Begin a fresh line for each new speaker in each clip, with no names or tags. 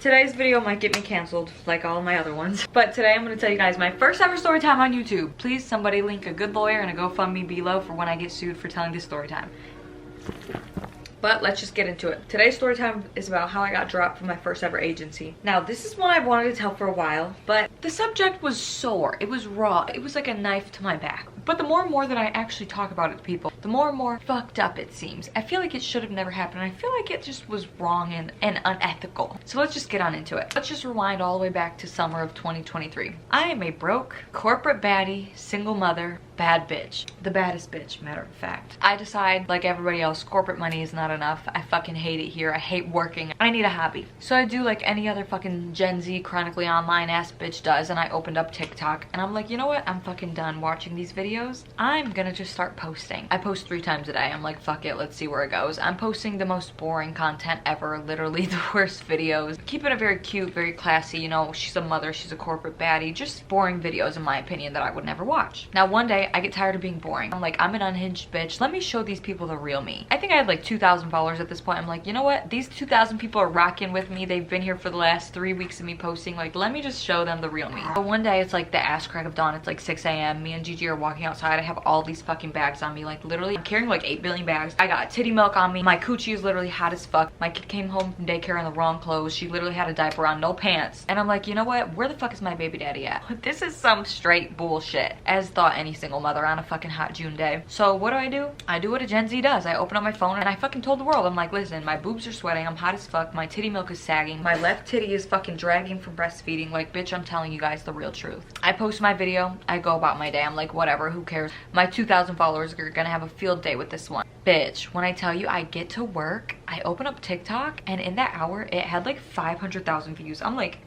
Today's video might get me canceled, like all my other ones. But today I'm going to tell you guys my first ever story time on YouTube. Please, somebody link a good lawyer and a GoFundMe below for when I get sued for telling this story time. But let's just get into it. Today's story time is about how I got dropped from my first ever agency. Now, this is one I've wanted to tell for a while, but the subject was sore. It was raw. It was like a knife to my back. But the more and more that I actually talk about it to people, the more and more fucked up it seems. I feel like it should have never happened. I feel like it just was wrong and unethical. So let's just get on into it. Let's just rewind all the way back to summer of 2023. I am a broke, corporate baddie, single mother, bad bitch. The baddest bitch, matter of fact. I decide, like everybody else, corporate money is not enough. I fucking hate it here. I hate working. I need a hobby. So I do like any other fucking Gen Z chronically online ass bitch does, and I opened up TikTok and I'm like, you know what? I'm fucking done watching these videos. I'm gonna just start posting. I post 3 times a day. I'm like, fuck it, let's see where it goes. I'm posting the most boring content ever, literally the worst videos. Keeping it very cute, very classy, you know, she's a mother, she's a corporate baddie, just boring videos in my opinion that I would never watch. Now one day I get tired of being boring. I'm like, I'm an unhinged bitch. Let me show these people the real me. I think I had like 2,000 followers at this point. I'm like, you know what? These 2,000 people are rocking with me. They've been here for the last 3 weeks of me posting. Like, let me just show them the real me. But one day it's like the ass crack of dawn. It's like 6 a.m. Me and Gigi are walking outside. I have all these fucking bags on me. Like literally, I'm carrying like 8 billion bags. I got titty milk on me. My coochie is literally hot as fuck. My kid came home from daycare in the wrong clothes. She literally had a diaper on, no pants. And I'm like, you know what? Where the fuck is my baby daddy at? This is some straight bullshit, as thought any single mother on a fucking hot June day. So what do? I do what a Gen Z does. I open up my phone and I fucking told the world. I'm like, listen, my boobs are sweating. I'm hot as fuck. My titty milk is sagging. My left titty is fucking dragging from breastfeeding. Like, bitch, I'm telling you guys the real truth. I post my video. I go about my day. I'm like, whatever, who cares? My 2,000 followers are gonna have a field day with this one. Bitch, when I tell you I get to work, I open up TikTok and in that hour, it had like 500,000 views. I'm like,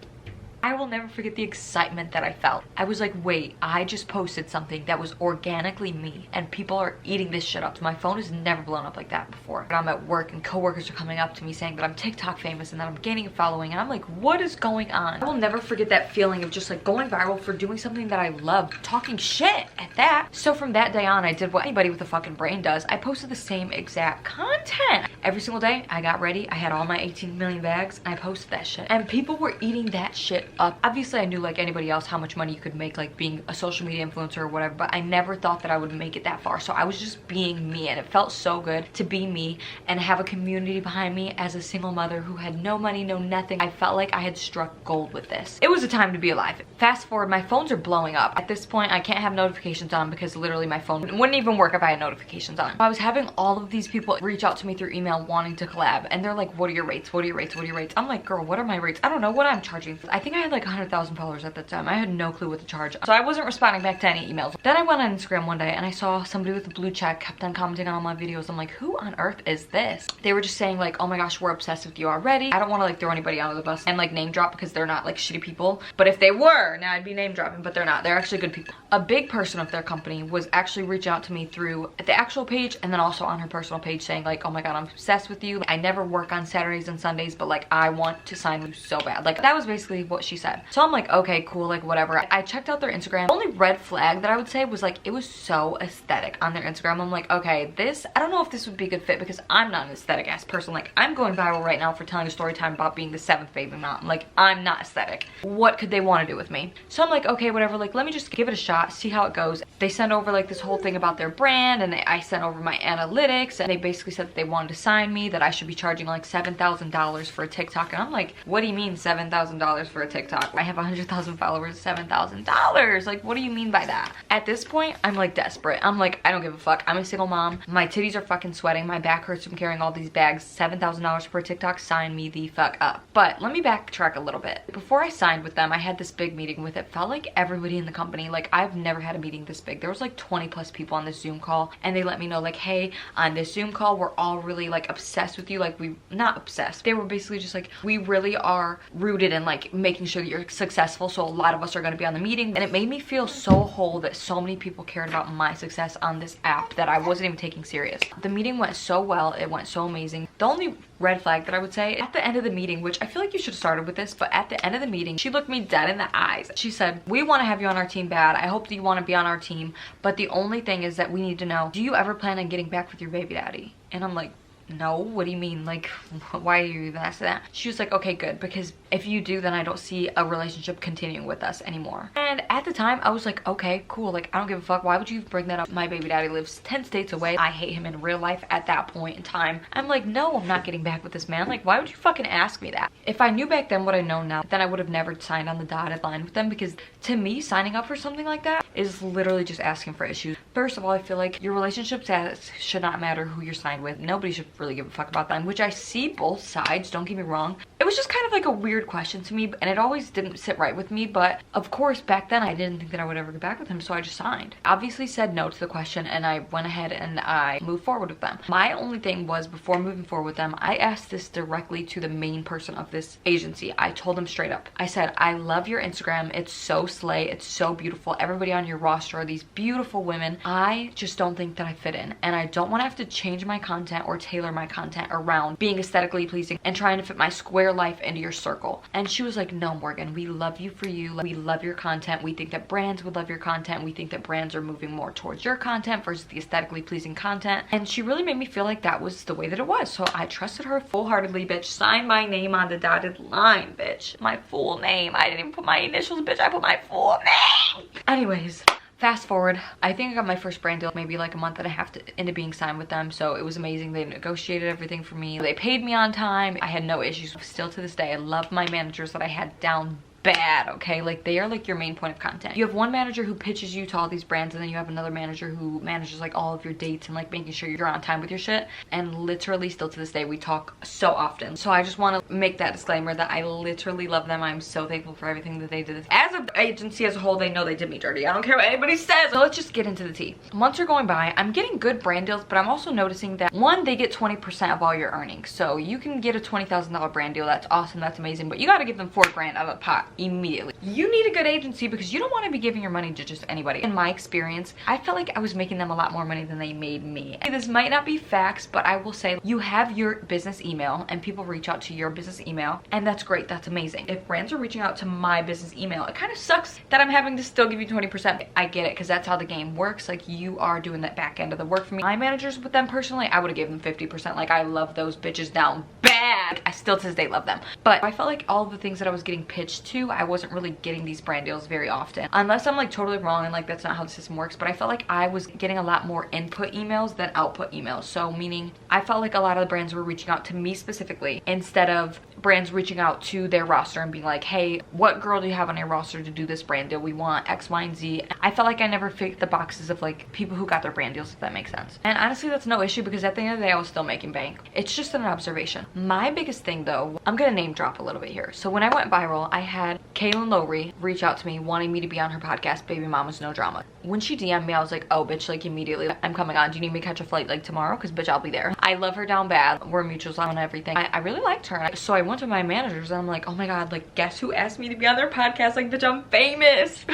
I will never forget the excitement that I felt. I was like, wait, I just posted something that was organically me and people are eating this shit up. My phone has never blown up like that before. But I'm at work and coworkers are coming up to me saying that I'm TikTok famous and that I'm gaining a following, and I'm like, what is going on? I will never forget that feeling of just like going viral for doing something that I love, talking shit at that. So from that day on, I did what anybody with a fucking brain does. I posted the same exact content. Every single day, I got ready. I had all my 18 million bags and I posted that shit. And people were eating that shit up. Obviously I knew like anybody else how much money you could make like being a social media influencer or whatever, but I never thought that I would make it that far. So I was just being me and it felt so good to be me and have a community behind me as a single mother who had no money, no nothing. I felt like I had struck gold with this. It was a time to be alive. Fast forward, my phones are blowing up. At this point I can't have notifications on because literally my phone wouldn't even work if I had notifications on. I was having all of these people reach out to me through email wanting to collab and they're like, what are your rates? What are your rates? What are your rates? I'm like, girl, what are my rates? I don't know what I'm charging. I think I had like 100,000 followers at the time. I had no clue what to charge. So I wasn't responding back to any emails. Then I went on Instagram one day and I saw somebody with a blue check kept on commenting on all my videos. I'm like, who on earth is this? They were just saying like, oh my gosh, we're obsessed with you already. I don't want to like throw anybody under the bus and like name drop because they're not like shitty people. But if they were, now I'd be name dropping, but they're not. They're actually good people. A big person of their company was actually reaching out to me through the actual page and then also on her personal page saying like, oh my God, I'm obsessed with you. I never work on Saturdays and Sundays, but like I want to sign you so bad. Like that was basically what she said. So I'm like, okay, cool, like whatever. I checked out their Instagram. The only red flag that I would say was like, it was so aesthetic on their Instagram. I'm like, okay, this, I don't know if this would be a good fit because I'm not an aesthetic ass person. Like I'm going viral right now for telling a story time about being the 7th baby mom. Like I'm not aesthetic. What could they want to do with me? So I'm like, okay, whatever, like let me just give it a shot, see how it goes. They sent over like this whole thing about their brand and I sent over my analytics and they basically said that they wanted to sign me, that I should be charging like $7,000 for a TikTok. And I'm like, what do you mean $7,000 for a TikTok? I have 100,000 followers, $7,000. Like, what do you mean by that? At this point, I'm like desperate. I'm like, I don't give a fuck. I'm a single mom. My titties are fucking sweating. My back hurts from carrying all these bags. $7,000 for a TikTok. Sign me the fuck up. But let me backtrack a little bit. Before I signed with them, I had this big meeting with it. Felt like everybody in the company, like I've never had a meeting this big. There was like 20 plus people on this Zoom call and they let me know like, hey, on this Zoom call, we're all really like obsessed with you. Like we, not obsessed. They were basically just like, we really are rooted in like making sure that you're successful. So a lot of us are going to be on the meeting. And it made me feel so whole that so many people cared about my success on this app that I wasn't even taking serious. The meeting went so well. It went so amazing. The only red flag that I would say at the end of the meeting, which I feel like you should have started with this, but at the end of the meeting, she looked me dead in the eyes. She said, we want to have you on our team bad. I hope that you want to be on our team. But the only thing is that we need to know, do you ever plan on getting back with your baby daddy? And I'm like, no, what do you mean? Like, why are you even asking that? She was like, okay, good, because if you do, then I don't see a relationship continuing with us anymore. And at the time, I was like, okay, cool, like, I don't give a fuck. Why would you bring that up? My baby daddy lives 10 states away. I hate him in real life at that point in time. I'm like, no, I'm not getting back with this man. Like, why would you fucking ask me that? If I knew back then what I know now, then I would have never signed on the dotted line with them, because to me, signing up for something like that is literally just asking for issues. First of all, I feel like your relationship status should not matter who you're signed with. Nobody should really give a fuck about that, which I see both sides, don't get me wrong. It was just kind of like a weird question to me, and it always didn't sit right with me, but of course back then I didn't think that I would ever get back with him, so I just signed. Obviously said no to the question, and I went ahead and I moved forward with them. My only thing was, before moving forward with them, I asked this directly to the main person of this agency. I told him straight up. I said, I love your Instagram. It's so slay. It's so beautiful. Everybody on your roster are these beautiful women. I just don't think that I fit in, and I don't want to have to change my content or tailor my content around being aesthetically pleasing and trying to fit my square life into your circle. And she was like, no, Morgan, we love you for you. We love your content. We think that brands would love your content. We think that brands are moving more towards your content versus the aesthetically pleasing content. And she really made me feel like that was the way that it was. So I trusted her full-heartedly, bitch. Signed my name on the dotted line, bitch. My full name. I didn't even put my initials, bitch. I put my full name. Anyways, fast forward, I think I got my first brand deal maybe like a month and a half into being signed with them, so it was amazing. They negotiated everything for me. They paid me on time. I had no issues. Still to this day, I love my managers that I had down bad, okay? Like, they are like your main point of content. You have one manager who pitches you to all these brands, and then you have another manager who manages like all of your dates and like making sure you're on time with your shit. And literally still to this day, we talk so often. So I just want to make that disclaimer that I literally love them. I'm so thankful for everything that they did. As an agency as a whole, they know they did me dirty. I don't care what anybody says. So let's just get into the tea. Months are going by. I'm getting good brand deals, but I'm also noticing that, one, they get 20% of all your earnings. So you can get a $20,000 brand deal. That's awesome. That's amazing. But you got to give them $4,000 of a pot immediately. You need a good agency because you don't want to be giving your money to just anybody. In my experience, I felt like I was making them a lot more money than they made me. This might not be facts, but I will say you have your business email and people reach out to your business email, and that's great. That's amazing. If brands are reaching out to my business email, it kind of sucks that I'm having to still give you 20%. I get it, because that's how the game works. Like, you are doing that back end of the work for me. My managers with them personally, I would have given them 50%. Like, I love those bitches down bad. I still to this day love them. But I felt like all the things that I was getting pitched to, I wasn't really getting these brand deals very often. Unless I'm like totally wrong and like that's not how the system works, but I felt like I was getting a lot more input emails than output emails. So meaning I felt like a lot of the brands were reaching out to me specifically instead of brands reaching out to their roster and being like, hey, what girl do you have on your roster to do this brand deal? We want X, Y, and Z. I felt like I never fit the boxes of like people who got their brand deals, if that makes sense. And honestly, that's no issue because at the end of the day, I was still making bank. It's just an observation. My biggest thing though, I'm gonna name drop a little bit here. So when I went viral, I had Kaylin Lowry reach out to me wanting me to be on her podcast, Baby Mama's No Drama. When she DM'd me, I was like, oh bitch, like immediately, I'm coming on. Do you need me to catch a flight like tomorrow? Because bitch, I'll be there. I love her down bad. We're mutuals on everything. I really liked her. So I went to my managers and I'm like, oh my God, like guess who asked me to be on their podcast? Like bitch, I'm famous.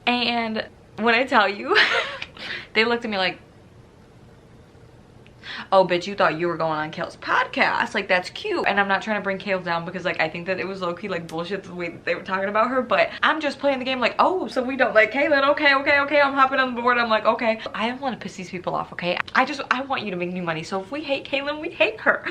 And when I tell you, they looked at me like, oh bitch, you thought you were going on Kale's podcast, like that's cute. And I'm not trying to bring Kale down because like I think that it was low-key like bullshit the way that they were talking about her, but I'm just playing the game like, oh, so we don't like Kaylin. Okay, I'm hopping on the board. I'm like, okay, I don't want to piss these people off, okay? I want you to make new money, so if we hate Kaylin, we hate her.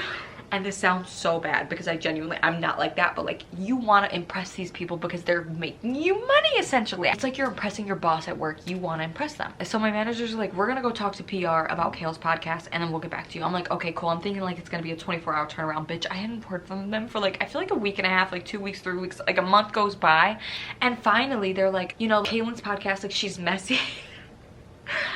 And this sounds so bad because I'm not like that, but like you want to impress these people because they're making you money essentially. It's like you're impressing your boss at work. You want to impress them. So my managers are like, we're gonna go talk to PR about Kale's podcast and then we'll get back to you. I'm like, okay, cool. I'm thinking like it's gonna be a 24-hour turnaround. Bitch, I hadn't heard from them for like, I feel like a week and a half, like 2 weeks, 3 weeks, like a month goes by. And finally they're like, you know, Kaylin's podcast, like she's messy.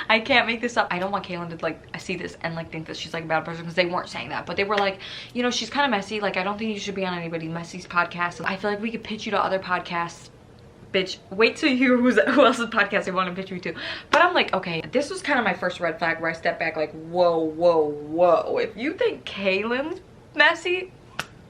I can't make this up. I don't want Kaylin to like see this and like think that she's like a bad person, because they weren't saying that, but they were like, you know, she's kind of messy. Like I don't think you should be on anybody messy's podcast. I feel like we could pitch you to other podcasts. Bitch, wait till you hear who else's podcast they want to pitch you to. But I'm like, okay, this was kind of my first red flag where I stepped back like, whoa. If you think Kaylin's messy,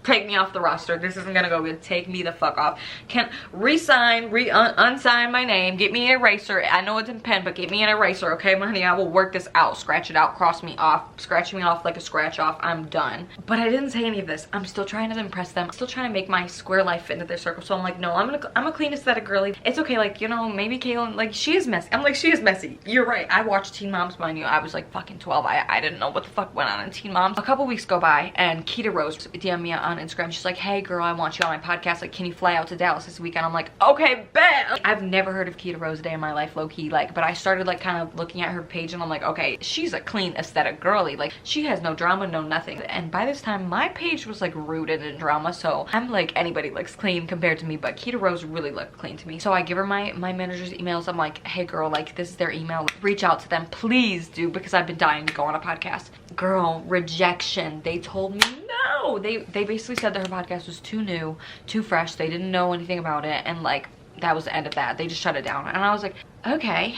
take me off the roster. This isn't gonna go good. Take me the fuck off. Can't resign, unsign my name, get me an eraser. I know it's in pen, but get me an eraser, okay, honey? I will work this out. Scratch it out, cross me off, scratch me off like a scratch off. I'm done. But I didn't say any of this. I'm still trying to impress them. I'm still trying to make my square life fit into their circle. So I'm like, no, I'm a clean aesthetic girly. It's okay, like, you know, maybe Kaylin, like, she is messy. I'm like, she is messy. You're right. I watched Teen Moms, mind you. I was like fucking 12. I didn't know what the fuck went on in Teen Moms. A couple weeks go by and Keita Rose DM me on Instagram. She's like, hey girl, I want you on my podcast. Like, can you fly out to Dallas this weekend? I'm like, okay, bet. I've never heard of Keita Rose a day in my life, low key, like, but I started like kind of looking at her page and I'm like, okay, she's a clean aesthetic girly. Like, she has no drama, no nothing. And by this time my page was like rooted in drama, so I'm like, anybody looks clean compared to me, but Keita Rose really looked clean to me. So I give her my manager's emails. I'm like, hey girl, like, this is their email, reach out to them, please do, because I've been dying to go on a podcast. Girl, rejection. They told me no. They basically said that her podcast was too new, too fresh. They didn't know anything about it, and like, that was the end of that. They just shut it down. And I was like, okay,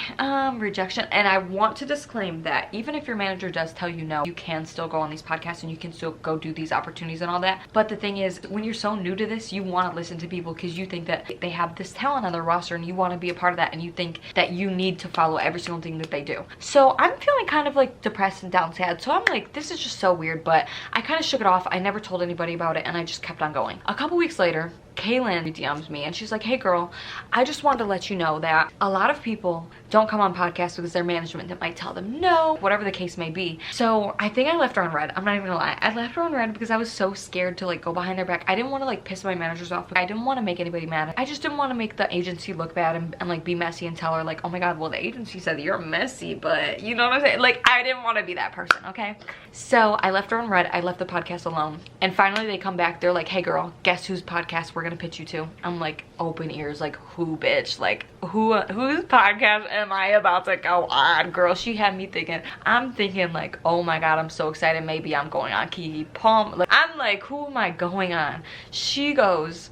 rejection. And I want to disclaim that even if your manager does tell you no, you can still go on these podcasts and you can still go do these opportunities and all that. But the thing is, when you're so new to this, you want to listen to people because you think that they have this talent on their roster and you want to be a part of that, and you think that you need to follow every single thing that they do. So I'm feeling kind of like depressed and down sad. So I'm like, this is just so weird, but I kind of shook it off. I never told anybody about it and I just kept on going. A couple weeks later, Kaylin DMs me and she's like, hey girl, I just wanted to let you know that a lot of people don't come on podcasts because their management that might tell them no, whatever the case may be. So I think I left her on red. I'm not even gonna lie. I left her on red because I was so scared to like go behind their back. I didn't want to like piss my managers off. I didn't want to make anybody mad. I just didn't want to make the agency look bad and like be messy and tell her like, oh my god, well the agency said you're messy, but you know what I'm saying? Like, I didn't want to be that person, okay? So I left her on red. I left the podcast alone. And finally they come back. They're like, hey girl, guess whose podcast we're gonna pitch you to? I'm like, open ears, like, who, bitch? Like, whose podcast am I about to go on? Girl, she had me thinking, I'm thinking like, oh my god, I'm so excited, maybe I'm going on Kiki Palm. Like, I'm like, who am I going on? She goes,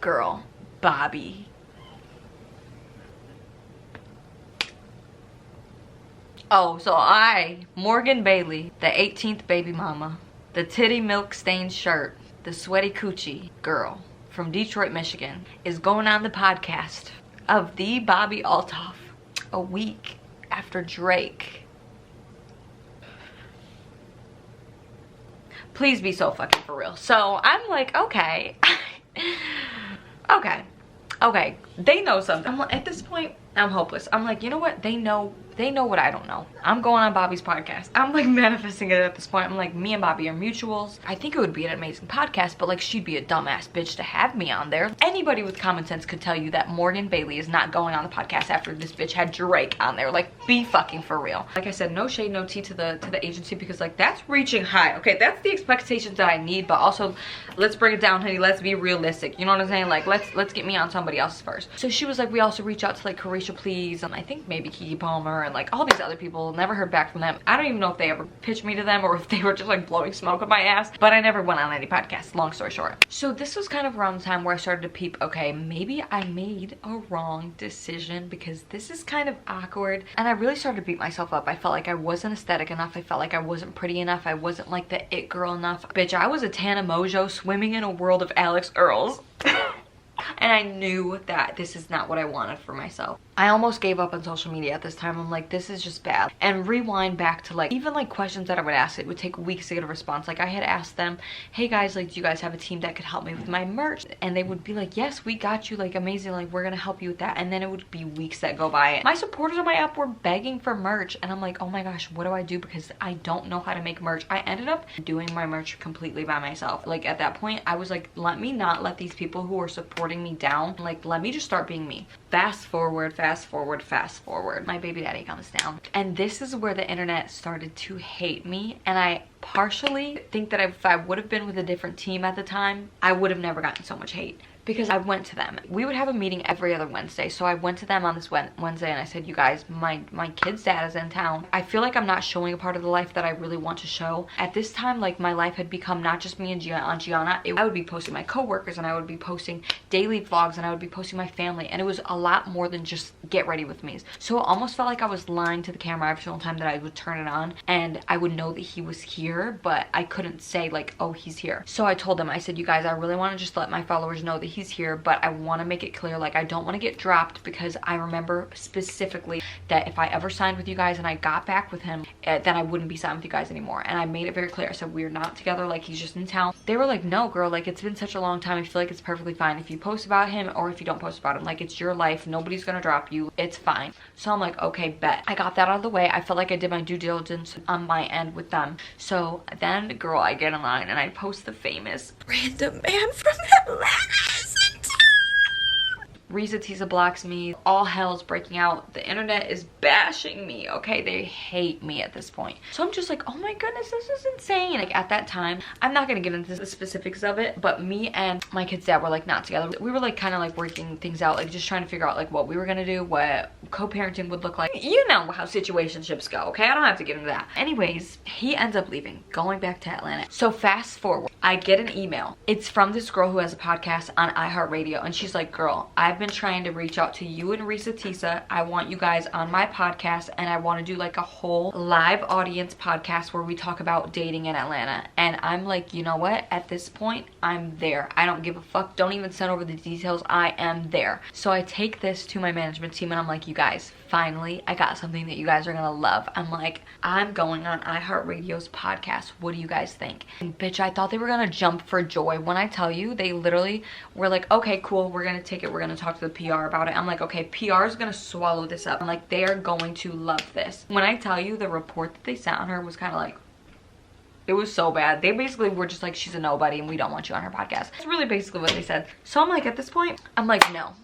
girl, Bobby. Oh, so Morgan Bailey, the 18th baby mama, the titty milk stained shirt, the sweaty coochie girl from Detroit, Michigan, is going on the podcast of the Bobby Altoff a week after Drake. Please be so fucking for real. So I'm like, okay. Okay, they know something. I'm like, at this point, I'm hopeless. I'm like, you know what? They know what I don't know. I'm going on Bobby's podcast. I'm like manifesting it at this point. I'm like, me and Bobby are mutuals. I think it would be an amazing podcast, but like, she'd be a dumbass bitch to have me on there. Anybody with common sense could tell you that Morgan Bailey is not going on the podcast after this bitch had Drake on there. Like, be fucking for real. Like I said, no shade, no tea to the agency, because like, that's reaching high. Okay, that's the expectations that I need, but also let's bring it down, honey. Let's be realistic. You know what I'm saying? Like, let's get me on somebody else first. So she was like, we also reach out to like Carisha Please, and I think maybe Kiki Palmer and like all these other people. Never heard back from them. I don't even know if they ever pitched me to them or if they were just like blowing smoke up my ass, but I never went on any podcasts, long story short. So this was kind of around the time where I started to peep, okay, maybe I made a wrong decision because this is kind of awkward. And I really started to beat myself up. I felt like I wasn't aesthetic enough. I felt like I wasn't pretty enough. I wasn't like the it girl enough. Bitch, I was a Tana Mojo swimming in a world of Alex Earls. And I knew that this is not what I wanted for myself. I almost gave up on social media at this time. I'm like, this is just bad. And rewind back to like, even like questions that I would ask, it would take weeks to get a response. Like, I had asked them, hey guys, like, do you guys have a team that could help me with my merch? And they would be like, yes, we got you, like, amazing, like, we're gonna help you with that. And then it would be weeks that go by. My supporters on my app were begging for merch, and I'm like, oh my gosh, what do I do? Because I don't know how to make merch. I ended up doing my merch completely by myself. Like, at that point, I was like, let me not let these people who are supporting me down. Like, let me just start being me. Fast forward. My baby daddy comes down. And this is where the internet started to hate me. And I partially think that if I would have been with a different team at the time, I would have never gotten so much hate. because I went to them. We would have a meeting every other Wednesday, so I went to them on this Wednesday and I said, you guys, my kid's dad is in town. I feel like I'm not showing a part of the life that I really want to show. At this time, like, my life had become not just me and Gianna. I would be posting my coworkers, and I would be posting daily vlogs, and I would be posting my family, and it was a lot more than just get ready with me. So it almost felt like I was lying to the camera every single time that I would turn it on, and I would know that he was here, but I couldn't say like, oh, he's here. So I told them, I said, you guys, I really want to just let my followers know that he's here, but I want to make it clear, like, I don't want to get dropped, because I remember specifically that if I ever signed with you guys and I got back with him, then I wouldn't be signed with you guys anymore. And I made it very clear. I said, we're not together, like, he's just in town. They were like, no girl, like, it's been such a long time, I feel like it's perfectly fine if you post about him or if you don't post about him. Like, it's your life, nobody's gonna drop you, it's fine. So I'm like, okay, bet. I got that out of the way. I felt like I did my due diligence on my end with them. So then, girl, I get in line and I post the famous random man from Atlanta. Risa Tisa blocks me. All hell's breaking out. The internet is bashing me, okay? They hate me at this point. So I'm just like, oh my goodness, this is insane. Like, at that time, I'm not gonna get into the specifics of it, but me and my kid's dad were like not together. We were like kind of like working things out, like just trying to figure out like what we were gonna do, what co-parenting would look like. You know how situationships go, okay? I don't have to get into that. Anyways, he ends up leaving, going back to Atlanta. So fast forward, I get an email. It's from this girl who has a podcast on iHeartRadio, and she's like, girl, I've been trying to reach out to you and Risa Tisa. I want you guys on my podcast, and I want to do like a whole live audience podcast where we talk about dating in Atlanta. And I'm like, you know what? At this point, I'm there. I don't give a fuck. Don't even send over the details. I am there. So I take this to my management team and I'm like, you guys, finally, I got something that you guys are gonna love. I'm like, I'm going on iHeartRadio's podcast. What do you guys think? And bitch, I thought they were gonna jump for joy. When I tell you, they literally were like, okay, cool, we're gonna take it. We're gonna talk to the PR about it. I'm like, okay, PR is gonna swallow this up. I'm like, they are going to love this. When I tell you, the report that they sent on her was kind of like, it was so bad. They basically were just like, she's a nobody and we don't want you on her podcast. That's really basically what they said. So I'm like, at this point, I'm like, no.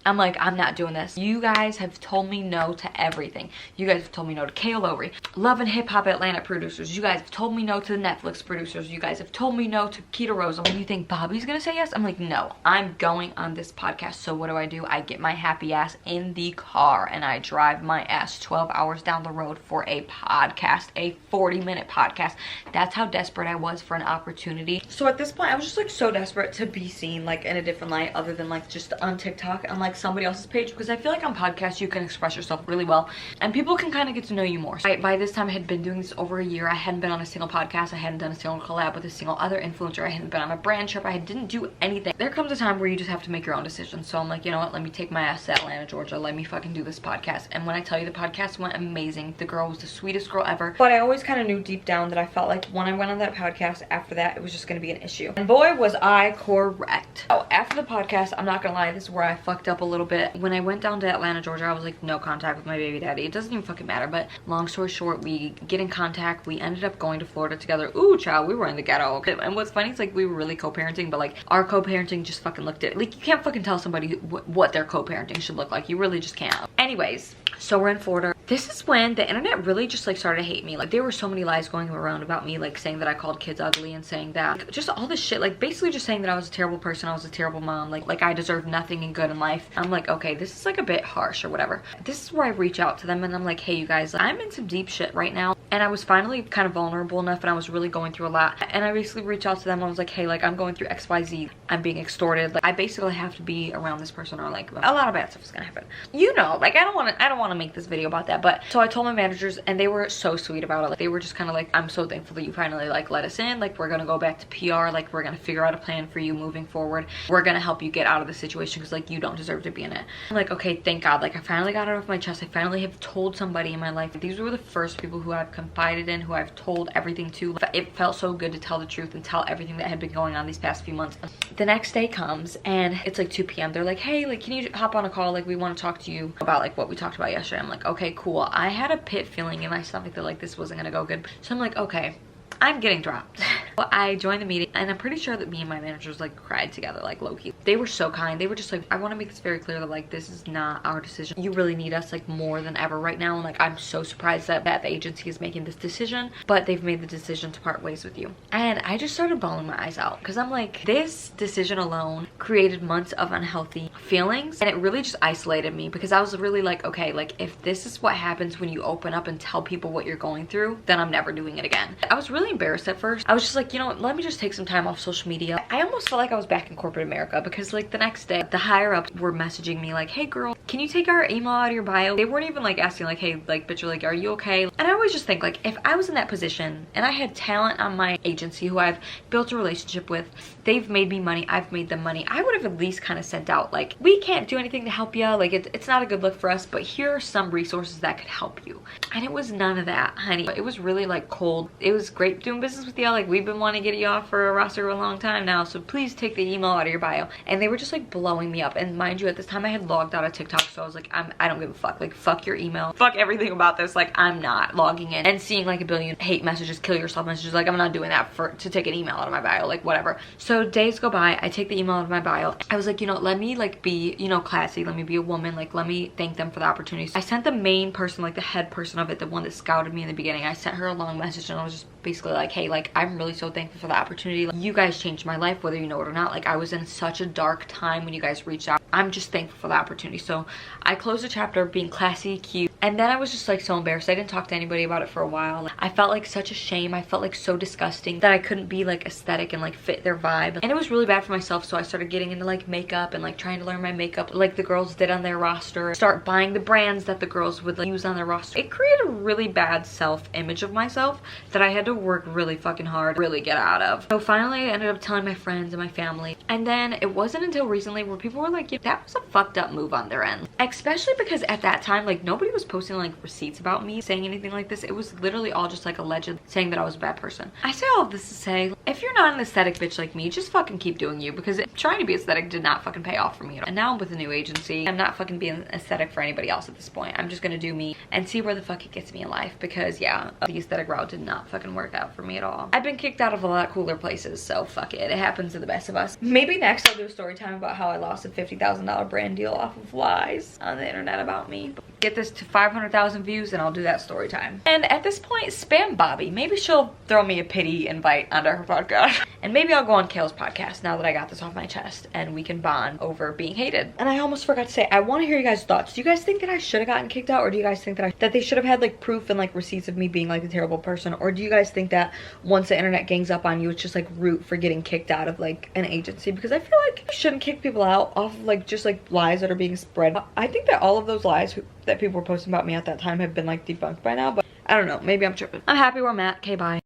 I'm like, I'm not doing this. You guys have told me no to everything. You guys have told me no to Kale Lowry, Love and Hip Hop Atlanta producers. You guys have told me no to the Netflix producers. You guys have told me no to Keita Rose. And you think Bobby's gonna say yes? I'm like, no, I'm going on this podcast. So what do? I get my happy ass in the car and I drive my ass 12 hours down the road for a podcast, a 40-minute podcast. That's how desperate I was for an opportunity. So at this point, I was just like so desperate to be seen like in a different light other than like just on TikTok on like somebody else's page, because I feel like on podcasts you can express yourself really well and people can kind of get to know you more. By this time I had been doing this over a year. I hadn't been on a single podcast. I hadn't done a single collab with a single other influencer. I hadn't been on a brand trip. I didn't do anything. There comes a time where you just have to make your own decisions. So I'm like, you know what, let me take my ass to Atlanta, Georgia. Let me fucking do this podcast. And when I tell you, the podcast went amazing. The girl was the sweetest girl ever. But I always kind of knew deep down that I felt like when I went on that podcast, after that it was just going to be an issue. And boy was I correct. Oh, after the podcast, I'm not gonna lie, this is where I fucked up a little bit. When I went down to Atlanta, Georgia, I was like, no contact with my baby daddy. It doesn't even fucking matter. But long story short, we get in contact. We ended up going to Florida together. Ooh, child, we were in the ghetto. And what's funny is like we were really co-parenting, but like our co-parenting just fucking looked at, like, you can't fucking tell somebody what their co-parenting should look like. You really just can't. Anyways, so we're in Florida. This is when the internet really just like started to hate me. Like, there were so many lies going around about me, like saying that I called kids ugly and saying that, like, just all this shit, like basically just saying that I was a terrible person, I was a terrible mom, like I deserved nothing and good in life. I'm like, okay, this is like a bit harsh or whatever. This is where I reach out to them and I'm like, hey, you guys, I'm in some deep shit right now. And I was finally kind of vulnerable enough and I was really going through a lot. And I basically reached out to them. I was like, hey, like I'm going through XYZ. I'm being extorted. Like I basically have to be around this person or like a lot of bad stuff is gonna happen. You know, like I don't want to make this video about that. But so I told my managers and they were so sweet about it. Like they were just kind of like, I'm so thankful that you finally like let us in. Like we're gonna go back to PR. Like we're gonna figure out a plan for you moving forward. We're gonna help you get out of the situation because like you don't deserve to be in it. I'm like, okay, thank God. Like I finally got it off my chest. I finally have told somebody in my life. These were the first people who I've confided in, who I've told everything to. It felt so good to tell the truth and tell everything that had been going on these past few months. The next day comes and it's like 2 p.m. They're like, hey, like can you hop on a call? Like we want to talk to you about like what we talked about yesterday. I'm like, okay, cool. I had a pit feeling in my stomach that like this wasn't gonna go good. So I'm like, okay, I'm getting dropped. Well, I joined the meeting and I'm pretty sure that me and my managers like cried together, like low-key. They were so kind. They were just like, I want to make this very clear that like this is not our decision. You really need us like more than ever right now. And like I'm so surprised that the agency is making this decision, but they've made the decision to part ways with you. And I just started bawling my eyes out because I'm like, this decision alone created months of unhealthy feelings, and it really just isolated me because I was really like, okay, like if this is what happens when you open up and tell people what you're going through, then I'm never doing it again. I was really embarrassed at first. I was just like, you know what, let me just take some time off social media. I almost felt like I was back in corporate America because like the next day the higher ups were messaging me like, hey girl, can you take our email out of your bio? They weren't even like asking like, hey like bitch, like are you okay? And I always just think like if I was in that position and I had talent on my agency who I've built a relationship with, they've made me money, I've made them money, I would have at least kind of sent out like, we can't do anything to help you, like it's not a good look for us, but here are some resources that could help you. And it was none of that, honey. It was really like cold. It was great doing business with y'all, like we've been wanting to get you off for a roster for a long time now, so please take the email out of your bio. And they were just like blowing me up. And mind you, at this time I had logged out of TikTok, so I was like, I don't give a fuck, like fuck your email, fuck everything about this, like I'm not logging in and seeing like a billion hate messages, kill yourself messages, like I'm not doing that to take an email out of my bio, like whatever. So days go by, I take the email out of my bio. I was like, you know, let me like be, you know, classy, let me be a woman, like let me thank them for the opportunity. I sent the main person, like the head person of it, the one that scouted me in the beginning, I sent her a long message and I was just basically like, hey, like I'm really so thankful for the opportunity, like, you guys changed my life whether you know it or not, like I was in such a dark time when you guys reached out, I'm just thankful for the opportunity. So I closed the chapter being classy, cute, and then I was just like so embarrassed. I didn't talk to anybody about it for a while. I felt like such a shame. I felt like so disgusting that I couldn't be like aesthetic and like fit their vibe, and it was really bad for myself. So I started getting into like makeup and like trying to learn my makeup like the girls did on their roster, start buying the brands that the girls would like use on their roster. It created a really bad self-image of myself that I had to work really fucking hard to really get out of. So finally I ended up telling my friends and my family, and then it wasn't until recently where people were like, yeah, that was a fucked up move on their end, especially because at that time like nobody was posting like receipts about me saying anything like this. It was literally all just like alleged, saying that I was a bad person. I say all of this to say, if you're not an aesthetic bitch like me, just fucking keep doing you, because trying to be aesthetic did not fucking pay off for me at all. And now I'm with a new agency. I'm not fucking being aesthetic for anybody else at this point. I'm just gonna do me and see where the fuck it gets me in life, because yeah, the aesthetic route did not fucking work out for me at all. I've been kicked out of a lot cooler places, so fuck it. It happens to the best of us. Maybe next I'll do a story time about how I lost a $50,000 brand deal off of lies on the internet about me. Get this to 500,000 views and I'll do that story time. And at this point, spam Bobby. Maybe she'll throw me a pity invite onto her podcast. And maybe I'll go on Kale's podcast now that I got this off my chest and we can bond over being hated. And I almost forgot to say, I want to hear you guys' thoughts. Do you guys think that I should have gotten kicked out, or do you guys think that they should have had like proof and like receipts of me being like a terrible person? Or do you guys think that once the internet gangs up on you, it's just like root for getting kicked out of like an agency? Because I feel like you shouldn't kick people out off of like just like lies that are being spread. I think that all of those lies that people were posting about me at that time have been like debunked by now, but I don't know, maybe I'm tripping. I'm happy where I'm at. Okay, bye.